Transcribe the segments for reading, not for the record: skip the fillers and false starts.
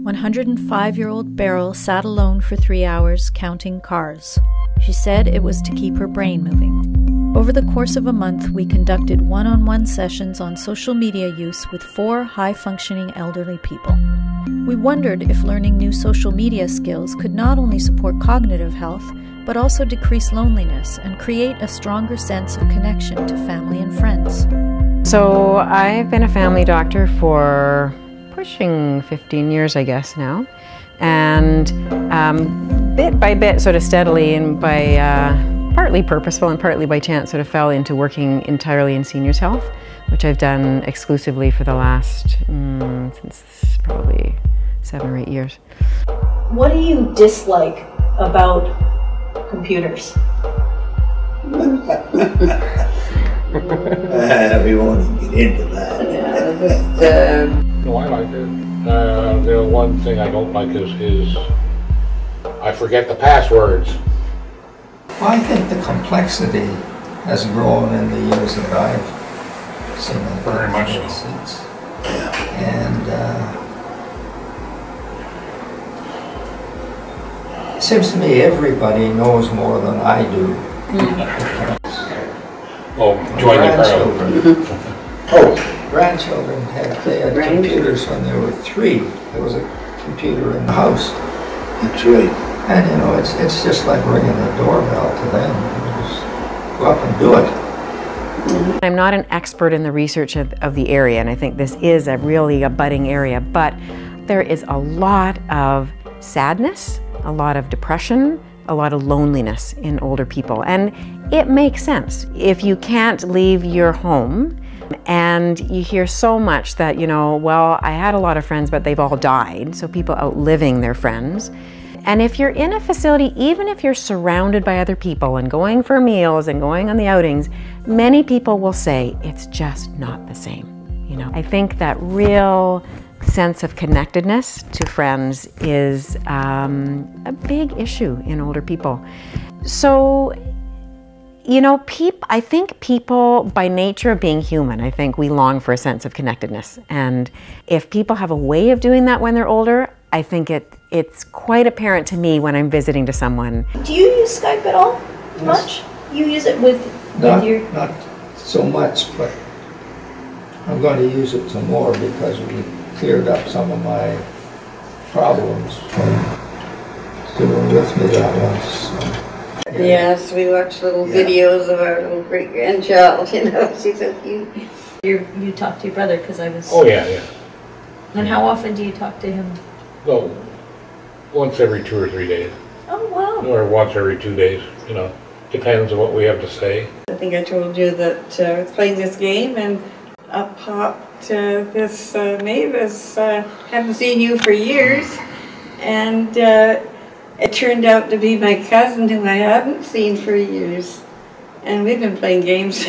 105-year-old Beryl sat alone for 3 hours counting cars. She said it was to keep her brain moving. Over the course of a month, we conducted one-on-one sessions on social media use with 4 high-functioning elderly people. We wondered if learning new social media skills could not only support cognitive health, but also decrease loneliness and create a stronger sense of connection to family and friends. So I've been a family doctor for pushing 15 years, I guess, now. And bit by bit, sort of steadily, and by partly purposeful and partly by chance, sort of fell into working entirely in seniors' health, which I've done exclusively for the last, since probably 7 or 8 years. What do you dislike about computers? We won't get into that. No, I like it. The one thing I don't like is I forget the passwords. Well, I think the complexity has grown in the years that I've seen it. Very much so. And it seems to me everybody knows more than I do. Oh, join the crowd. Grandchildren they had computers when they were 3. There was a computer in the house. That's right. And you know, it's just like ringing the doorbell to them. You just go up and do it. I'm not an expert in the research of the area, and I think this is really a budding area, but there is a lot of sadness, a lot of depression, a lot of loneliness in older people. And it makes sense. If you can't leave your home, and you hear so much that, you know, well, I had a lot of friends, but they've all died, so people outliving their friends. And if you're in a facility, even if you're surrounded by other people and going for meals and going on the outings, many people will say it's just not the same. You know, I think that real sense of connectedness to friends is a big issue in older people. So, you know, I think people, by nature of being human, I think we long for a sense of connectedness. And if people have a way of doing that when they're older, I think it's quite apparent to me when I'm visiting to someone. Do you use Skype at all? Yes. Much? You use it with your... Not so much, but I'm going to use it some more because we cleared up some of my problems from doing with me that once. So. Yes, we watch little videos of our little great-grandchild, you know, she's so cute. You talk to your brother, because I was... Oh, yeah. And how often do you talk to him? Well, once every 2 or 3 days. Oh, wow. Or once every 2 days, you know. Depends on what we have to say. I think I told you that I was playing this game and up popped this Mavis, haven't seen you for years, and it turned out to be my cousin who I hadn't seen for years, and we've been playing games.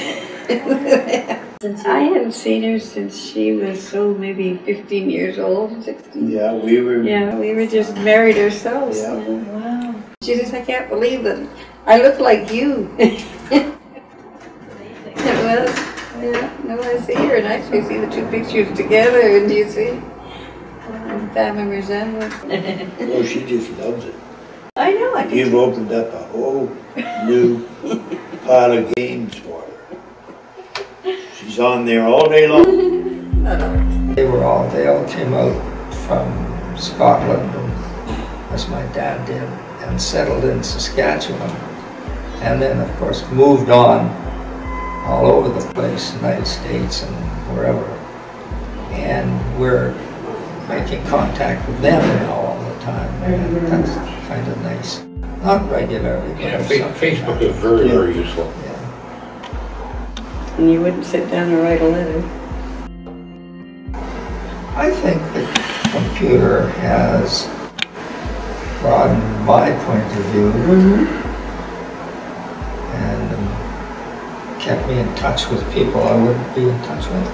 I hadn't seen her since she was maybe 15 years old, 16. Yeah, we were just married ourselves. Yeah. Wow. She says, I can't believe that I look like you. It was. Yeah, no, I see her, and actually see the 2 pictures together, and you see family resemblance. Oh, she just loves it. I know. You've opened up a whole new pile of games for her. She's on there all day long. They all came out from Scotland, as my dad did, and settled in Saskatchewan. And then, of course, moved on all over the place, United States and wherever. And we're making contact with them now all the time. And that's kind of nice. Not regularly, but Yeah, Facebook is very, very useful. Yeah. And you wouldn't sit down and write a letter. I think the computer has broadened my point of view. And kept me in touch with people I wouldn't be in touch with.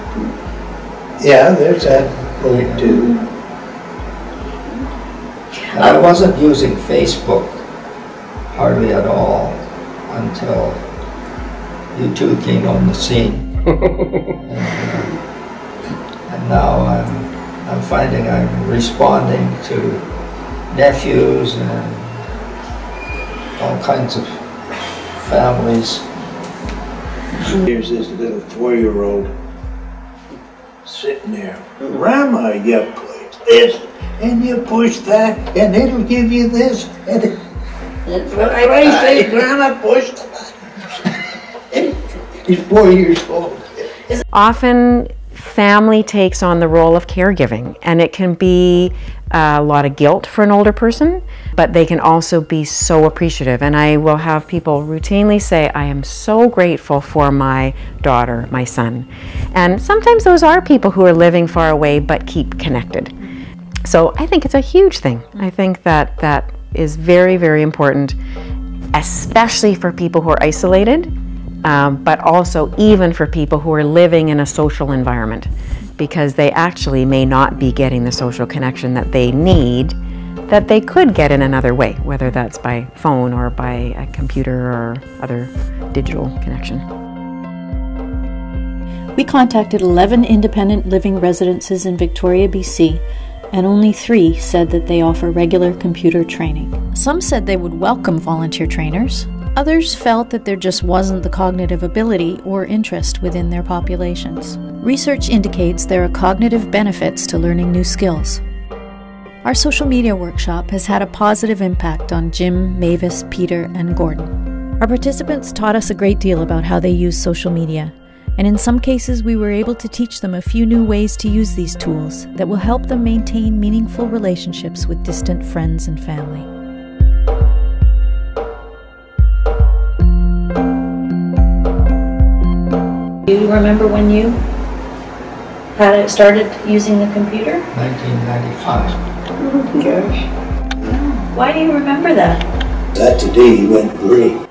Yeah, there's that point too. And I wasn't using Facebook hardly at all until you two came on the scene. And now I'm finding I'm responding to nephews and all kinds of families. Here's this little 4-year-old sitting there. Grandma, you push this and you push that and it'll give you this. And That's what I say, Grandma, push the button. He's 4 years old. Often family takes on the role of caregiving, and it can be a lot of guilt for an older person, but they can also be so appreciative. And I will have people routinely say, I am so grateful for my daughter, my son. And sometimes those are people who are living far away but keep connected. So I think it's a huge thing. I think that that is very, very important, especially for people who are isolated, but also even for people who are living in a social environment, because they actually may not be getting the social connection that they need, that they could get in another way, whether that's by phone or by a computer or other digital connection. We contacted 11 independent living residences in Victoria, BC, and only 3 said that they offer regular computer training. Some said they would welcome volunteer trainers. Others felt that there just wasn't the cognitive ability or interest within their populations. Research indicates there are cognitive benefits to learning new skills. Our social media workshop has had a positive impact on Jim, Mavis, Peter, and Gordon. Our participants taught us a great deal about how they use social media, and in some cases we were able to teach them a few new ways to use these tools that will help them maintain meaningful relationships with distant friends and family. Do you remember when you had started using the computer? 1995. Oh gosh. Why do you remember that? That today he went green.